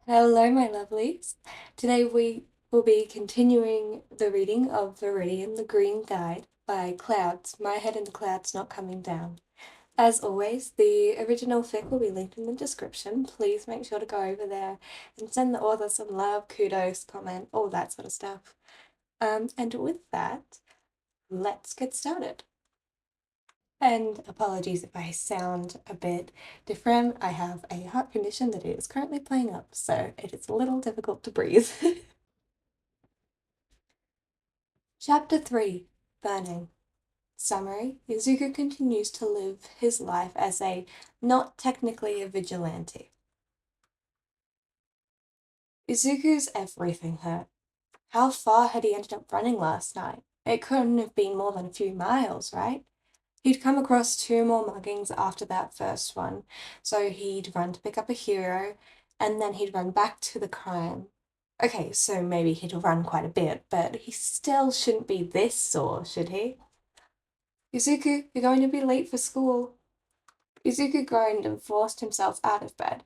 Hello, my lovelies. Today we will be continuing the reading of Viridian, the Green Guide by Clouds, My Head in the Clouds Not Coming Down. As always, the original fic will be linked in the description. Please make sure to go over there and send the author some love, kudos, comment, all that sort of stuff. And with that, let's get started. And apologies if I sound a bit different. I have a heart condition that is currently playing up, so it is a little difficult to breathe. Chapter 3 Burning. Summary: Izuku continues to live his life as not technically a vigilante. Izuku's everything hurt. How far had he ended up running last night? It couldn't have been more than a few miles, right? He'd come across two more muggings after that first one, so he'd run to pick up a hero, and then he'd run back to the crime. Okay, so maybe he'd run quite a bit, but he still shouldn't be this sore, should he? Izuku, you're going to be late for school. Izuku groaned and forced himself out of bed.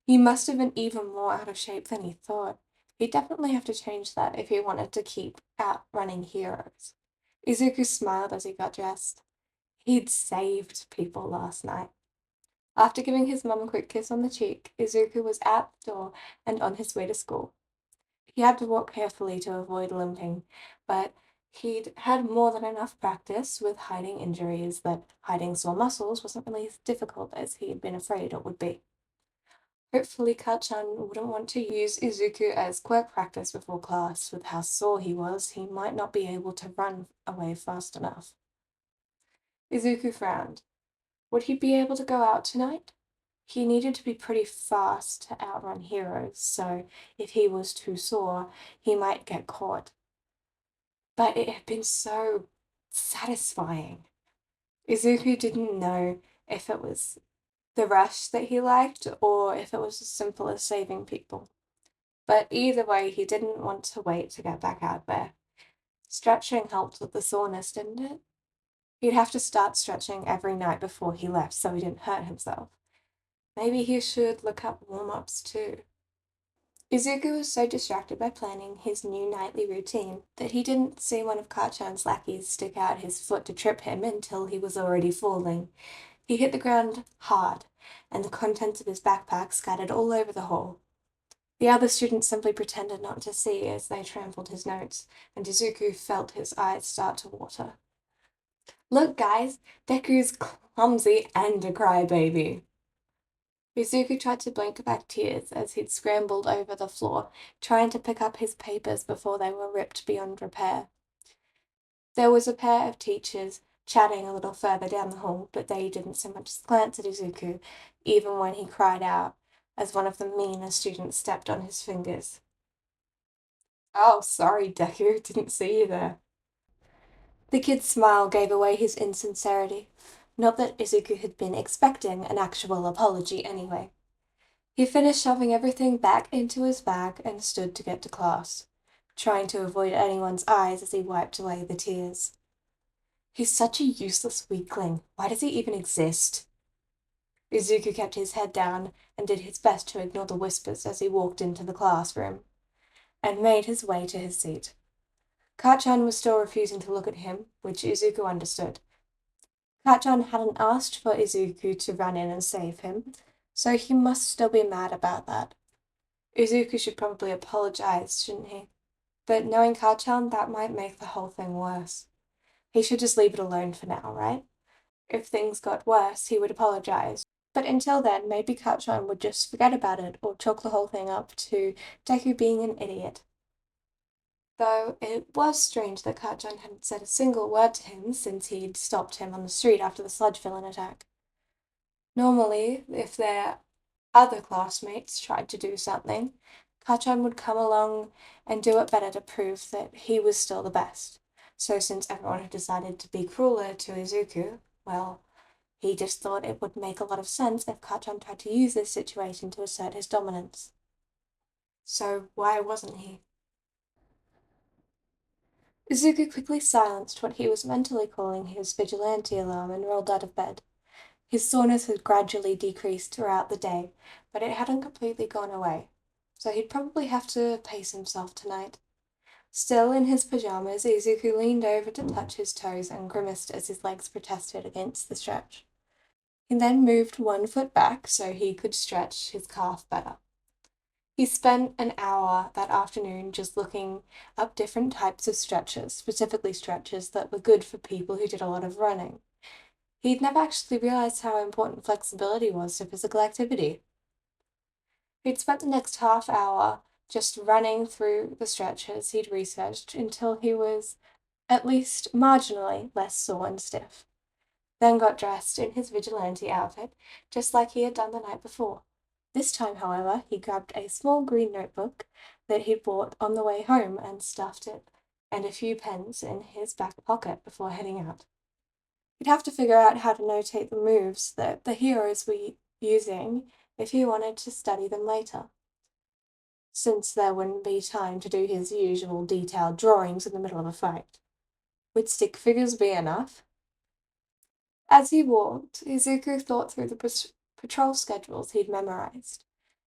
He must have been even more out of shape than he thought. He'd definitely have to change that if he wanted to keep outrunning heroes. Izuku smiled as he got dressed. He'd saved people last night. After giving his mum a quick kiss on the cheek, Izuku was out the door and on his way to school. He had to walk carefully to avoid limping, but he'd had more than enough practice with hiding injuries that hiding sore muscles wasn't really as difficult as he had been afraid it would be. Hopefully Kachan wouldn't want to use Izuku as quirk practice before class. With how sore he was, he might not be able to run away fast enough. Izuku frowned. Would he be able to go out tonight? He needed to be pretty fast to outrun heroes, so if he was too sore, he might get caught. But it had been so satisfying. Izuku didn't know if it was the rush that he liked or if it was as simple as saving people. But either way, he didn't want to wait to get back out there. Stretching helped with the soreness, didn't it? He'd have to start stretching every night before he left so he didn't hurt himself. Maybe he should look up warm-ups too. Izuku was so distracted by planning his new nightly routine that he didn't see one of Kachan's lackeys stick out his foot to trip him until he was already falling. He hit the ground hard, and the contents of his backpack scattered all over the hall. The other students simply pretended not to see as they trampled his notes, and Izuku felt his eyes start to water. Look, guys, Deku's clumsy and a crybaby. Izuku tried to blink back tears as he'd scrambled over the floor, trying to pick up his papers before they were ripped beyond repair. There was a pair of teachers chatting a little further down the hall, but they didn't so much as glance at Izuku, even when he cried out as one of the meaner students stepped on his fingers. Oh, sorry, Deku, didn't see you there. The kid's smile gave away his insincerity. Not that Izuku had been expecting an actual apology anyway. He finished shoving everything back into his bag and stood to get to class, trying to avoid anyone's eyes as he wiped away the tears. He's such a useless weakling. Why does he even exist? Izuku kept his head down and did his best to ignore the whispers as he walked into the classroom, and made his way to his seat. Kachan was still refusing to look at him, which Izuku understood. Kachan hadn't asked for Izuku to run in and save him, so he must still be mad about that. Izuku should probably apologize, shouldn't he? But knowing Kachan, that might make the whole thing worse. He should just leave it alone for now, right? If things got worse, he would apologize. But until then, maybe Kachan would just forget about it or chalk the whole thing up to Deku being an idiot. Though it was strange that Kachan hadn't said a single word to him since he'd stopped him on the street after the sludge villain attack. Normally, if their other classmates tried to do something, Kachan would come along and do it better to prove that he was still the best. So since everyone had decided to be crueler to Izuku, well, he just thought it would make a lot of sense if Kachan tried to use this situation to assert his dominance. So why wasn't he? Izuku quickly silenced what he was mentally calling his vigilante alarm and rolled out of bed. His soreness had gradually decreased throughout the day, but it hadn't completely gone away. so he'd probably have to pace himself tonight. Still in his pajamas, Izuku leaned over to touch his toes and grimaced as his legs protested against the stretch. He then moved one foot back so he could stretch his calf better. He spent an hour that afternoon just looking up different types of stretches, specifically stretches that were good for people who did a lot of running. He'd never actually realized how important flexibility was to physical activity. He'd spent the next half hour just running through the stretches he'd researched until he was at least marginally less sore and stiff, then got dressed in his vigilante outfit, just like he had done the night before. This time, however, he grabbed a small green notebook that he'd bought on the way home and stuffed it and a few pens in his back pocket before heading out. He'd have to figure out how to notate the moves that the heroes were using if he wanted to study them later, since there wouldn't be time to do his usual detailed drawings in the middle of a fight. Would stick figures be enough? As he walked, Izuku thought through the patrol schedules he'd memorized.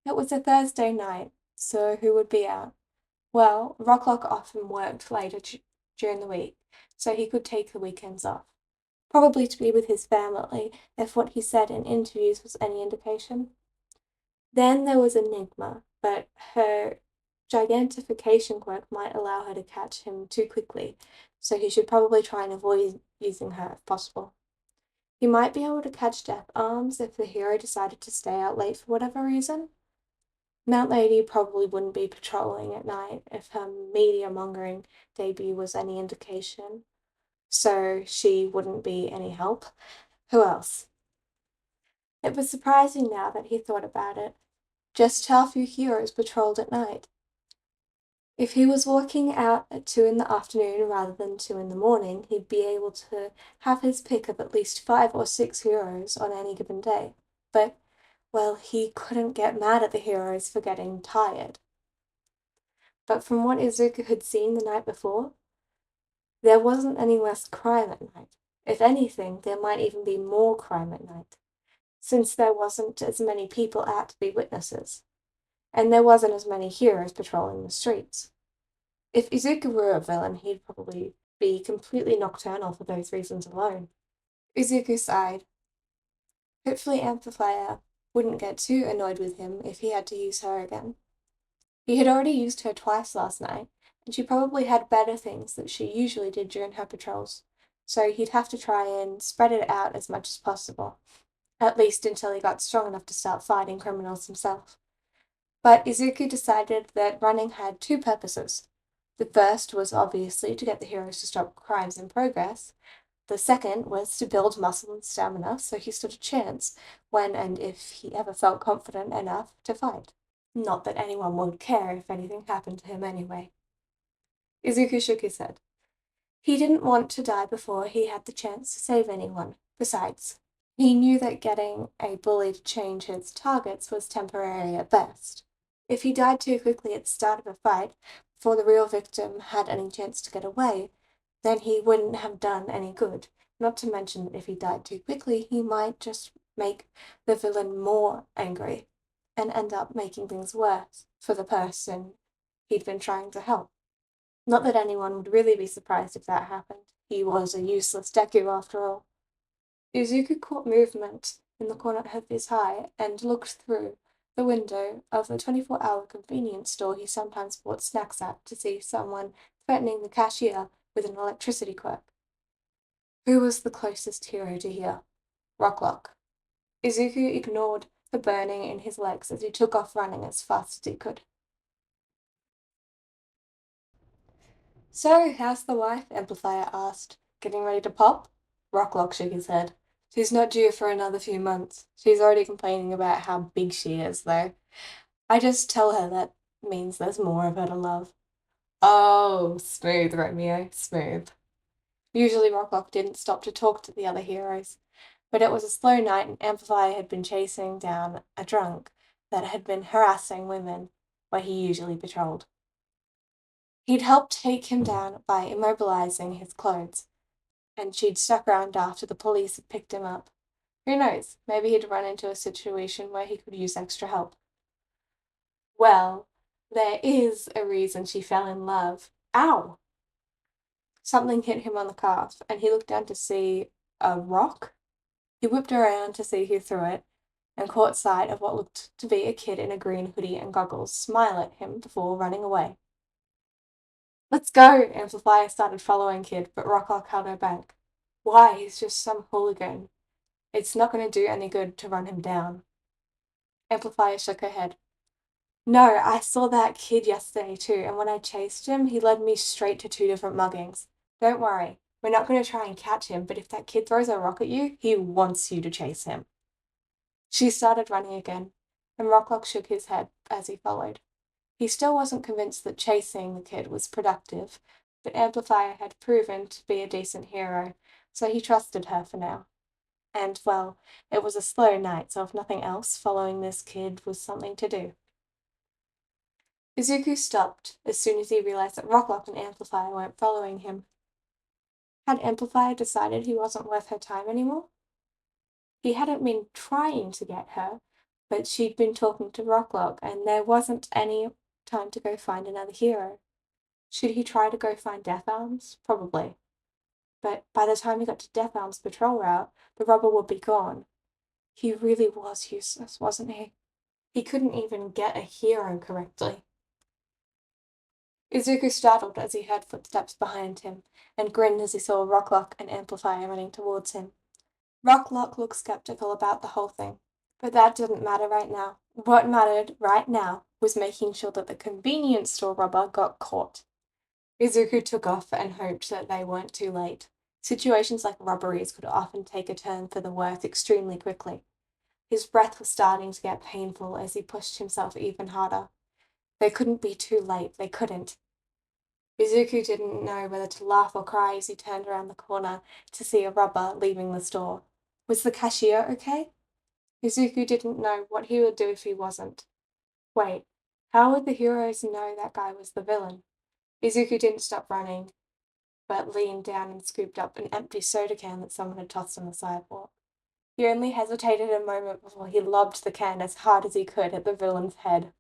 It was a Thursday night, so who would be out? Well, Rocklock often worked later during the week, so he could take the weekends off. Probably to be with his family, if what he said in interviews was any indication. Then there was Enigma, but her gigantification quirk might allow her to catch him too quickly, so he should probably try and avoid using her if possible. He might be able to catch Death Arms if the hero decided to stay out late for whatever reason. Mount Lady probably wouldn't be patrolling at night if her media mongering debut was any indication, so she wouldn't be any help. Who else? It was surprising now that he thought about it, just how few heroes patrolled at night. If he was walking out at 2 in the afternoon rather than 2 in the morning, he'd be able to have his pick of at least 5 or 6 heroes on any given day. But, well, he couldn't get mad at the heroes for getting tired. But from what Izuku had seen the night before, there wasn't any less crime at night. If anything, there might even be more crime at night, since there wasn't as many people out to be witnesses, and there wasn't as many heroes patrolling the streets. If Izuku were a villain, he'd probably be completely nocturnal for those reasons alone. Izuku sighed. Hopefully Amplifier wouldn't get too annoyed with him if he had to use her again. He had already used her twice last night, and she probably had better things that she usually did during her patrols, so he'd have to try and spread it out as much as possible, at least until he got strong enough to start fighting criminals himself. But Izuku decided that running had two purposes. The first was obviously to get the heroes to stop crimes in progress. The second was to build muscle and stamina so he stood a chance when and if he ever felt confident enough to fight. Not that anyone would care if anything happened to him anyway. Izuku shook his head. He didn't want to die before he had the chance to save anyone. Besides, he knew that getting a bully to change his targets was temporary at best. If he died too quickly at the start of a fight, before the real victim had any chance to get away, then he wouldn't have done any good. Not to mention that if he died too quickly, he might just make the villain more angry and end up making things worse for the person he'd been trying to help. Not that anyone would really be surprised if that happened. He was a useless Deku after all. Izuku caught movement in the corner of his eye and looked through the window of the 24-hour convenience store he sometimes bought snacks at to see someone threatening the cashier with an electricity quirk. Who was the closest hero to here? Rocklock. Izuku ignored the burning in his legs as he took off running as fast as he could. So, how's the wife? Amplifier asked. Getting ready to pop? Rocklock shook his head. She's not due for another few months. She's already complaining about how big she is, though. I just tell her that means there's more of her to love. Oh, smooth, Romeo, smooth. Usually Rocklock didn't stop to talk to the other heroes, but it was a slow night and Amplifier had been chasing down a drunk that had been harassing women where he usually patrolled. He'd helped take him down by immobilizing his clothes, and she'd stuck around after the police had picked him up. Who knows, maybe he'd run into a situation where he could use extra help. Well, There is a reason she fell in love. Ow! Something hit him on the calf, and he looked down to see a rock. He whipped around to see who threw it, and caught sight of what looked to be a kid in a green hoodie and goggles smile at him before running away. Let's go! Amplifier started following Kid, but Rocklock held her back. Why? He's just some hooligan. It's not going to do any good to run him down. Amplifier shook her head. No, I saw that kid yesterday too, and when I chased him, he led me straight to 2 different muggings. Don't worry, we're not going to try and catch him, but if that kid throws a rock at you, he wants you to chase him. She started running again, and Rocklock shook his head as he followed. He still wasn't convinced that chasing the kid was productive, but Amplifier had proven to be a decent hero, so he trusted her for now. And, well, it was a slow night, so if nothing else, following this kid was something to do. Izuku stopped as soon as he realized that Rocklock and Amplifier weren't following him. Had Amplifier decided he wasn't worth her time anymore? He hadn't been trying to get her, but she'd been talking to Rocklock, and there wasn't any time to go find another hero. Should he try to go find Death Arms? Probably. But by the time he got to Death Arms' patrol route, the robber would be gone. He really was useless, wasn't he? He couldn't even get a hero correctly. Izuku startled as he heard footsteps behind him, and grinned as he saw Rocklock and Amplifier running towards him. Rocklock looked skeptical about the whole thing, but that didn't matter right now. What mattered right now was making sure that the convenience store robber got caught. Izuku took off and hoped that they weren't too late. Situations like robberies could often take a turn for the worse extremely quickly. His breath was starting to get painful as he pushed himself even harder. They couldn't be too late, they couldn't. Izuku didn't know whether to laugh or cry as he turned around the corner to see a robber leaving the store. Was the cashier okay? Izuku didn't know what he would do if he wasn't. Wait, how would the heroes know that guy was the villain? Izuku didn't stop running, but leaned down and scooped up an empty soda can that someone had tossed on the sidewalk. He only hesitated a moment before he lobbed the can as hard as he could at the villain's head.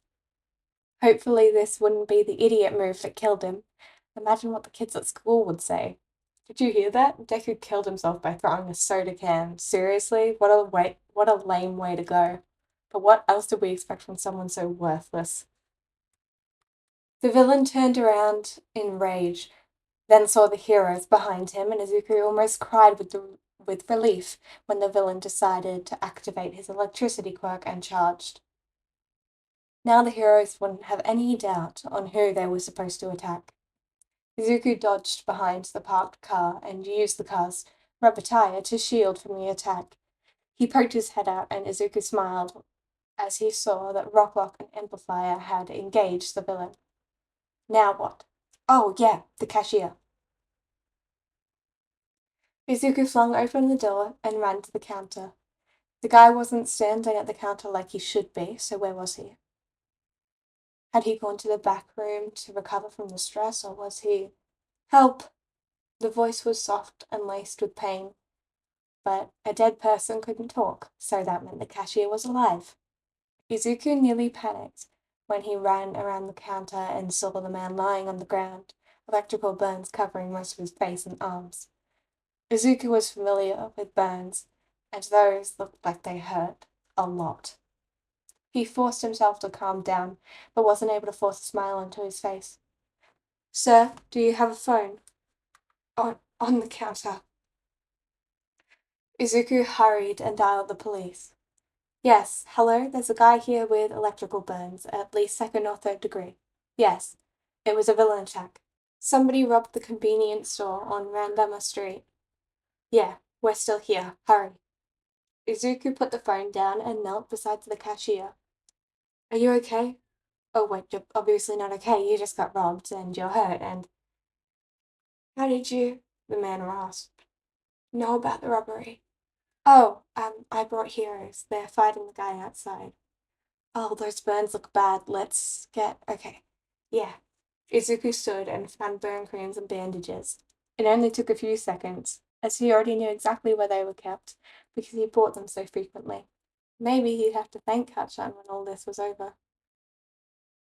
Hopefully this wouldn't be the idiot move that killed him. Imagine what the kids at school would say. Did you hear that? Deku killed himself by throwing a soda can. Seriously? What a lame way to go. But what else did we expect from someone so worthless? The villain turned around in rage, then saw the heroes behind him, and Izuku almost cried with relief when the villain decided to activate his electricity quirk and charged. Now the heroes wouldn't have any doubt on who they were supposed to attack. Izuku dodged behind the parked car and used the car's rubber tire to shield from the attack. He poked his head out, and Izuku smiled as he saw that Rocklock and Amplifier had engaged the villain. Now what? Oh, yeah, the cashier. Izuku flung open the door and ran to the counter. The guy wasn't standing at the counter like he should be, so where was he? Had he gone to the back room to recover from the stress, or was he? Help! The voice was soft and laced with pain, but a dead person couldn't talk, so that meant the cashier was alive. Izuku nearly panicked when he ran around the counter and saw the man lying on the ground, electrical burns covering most of his face and arms. Izuku was familiar with burns, and those looked like they hurt a lot. He forced himself to calm down, but wasn't able to force a smile onto his face. Sir, do you have a phone? On the counter. Izuku hurried and dialed the police. Yes, hello, there's a guy here with electrical burns, at least second or third degree. Yes, it was a villain attack. Somebody robbed the convenience store on Randama Street. Yeah, we're still here. Hurry. Izuku put the phone down and knelt beside the cashier. Are you okay? Oh, wait, you're obviously not okay. You just got robbed and you're hurt and. How did you? The man rasped. Know about the robbery? Oh, I brought heroes. They're fighting the guy outside. Oh, those burns look bad. Let's get. Okay. Yeah. Izuku stood and found burn creams and bandages. It only took a few seconds, as he already knew exactly where they were kept, because he bought them so frequently. Maybe he'd have to thank Kachan when all this was over.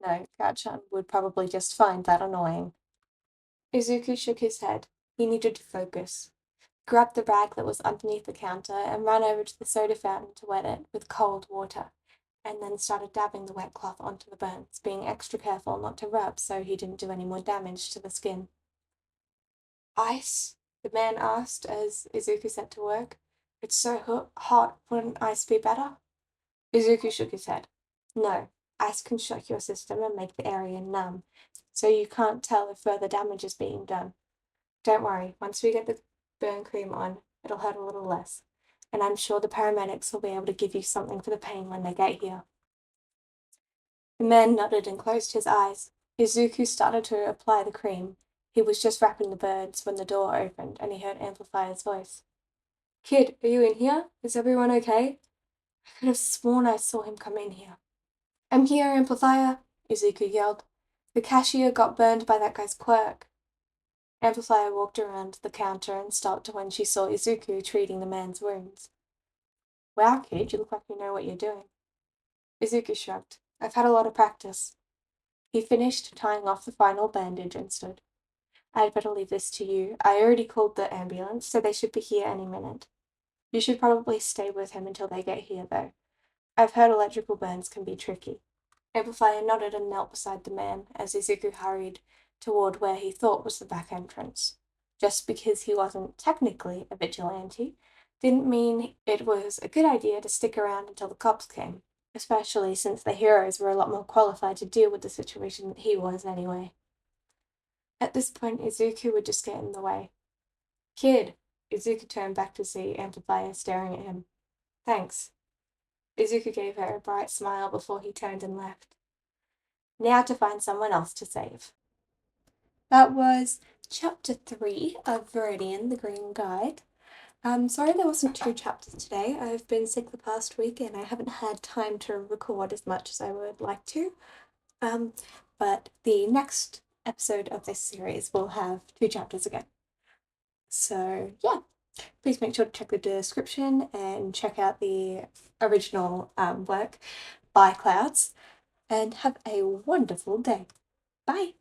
No, Gachan would probably just find that annoying. Izuku shook his head. He needed to focus. Grabbed the rag that was underneath the counter and ran over to the soda fountain to wet it with cold water, and then started dabbing the wet cloth onto the burns, being extra careful not to rub so he didn't do any more damage to the skin. Ice? The man asked as Izuku set to work. It's so hot, wouldn't ice be better? Izuku shook his head. No, ice can shock your system and make the area numb, so you can't tell if further damage is being done. Don't worry, once we get the burn cream on, it'll hurt a little less, and I'm sure the paramedics will be able to give you something for the pain when they get here. The man nodded and closed his eyes. Izuku started to apply the cream. He was just wrapping the birds when the door opened and he heard Amplifier's voice. Kid, are you in here? Is everyone okay? I could have sworn I saw him come in here. I'm here, Amplifier, Izuku yelled. The cashier got burned by that guy's quirk. Amplifier walked around the counter and stopped when she saw Izuku treating the man's wounds. Wow, kid, you look like you know what you're doing. Izuku shrugged. I've had a lot of practice. He finished tying off the final bandage and stood. I'd better leave this to you. I already called the ambulance, so they should be here any minute. You should probably stay with him until they get here, though. I've heard electrical burns can be tricky. Amplifier nodded and knelt beside the man as Izuku hurried toward where he thought was the back entrance. Just because he wasn't technically a vigilante didn't mean it was a good idea to stick around until the cops came, especially since the heroes were a lot more qualified to deal with the situation than he was anyway. At this point, Izuku would just get in the way. Kid! Izuku turned back to see Amplifier staring at him. Thanks. Izuku gave her a bright smile before he turned and left. Now to find someone else to save. That was chapter 3 of Viridian, the Green Guide. Sorry there wasn't 2 chapters today. I've been sick the past week and I haven't had time to record as much as I would like to. But the next episode of this series will have 2 chapters again. So, yeah. Please make sure to check the description and check out the original work by Clouds. And have a wonderful day. Bye!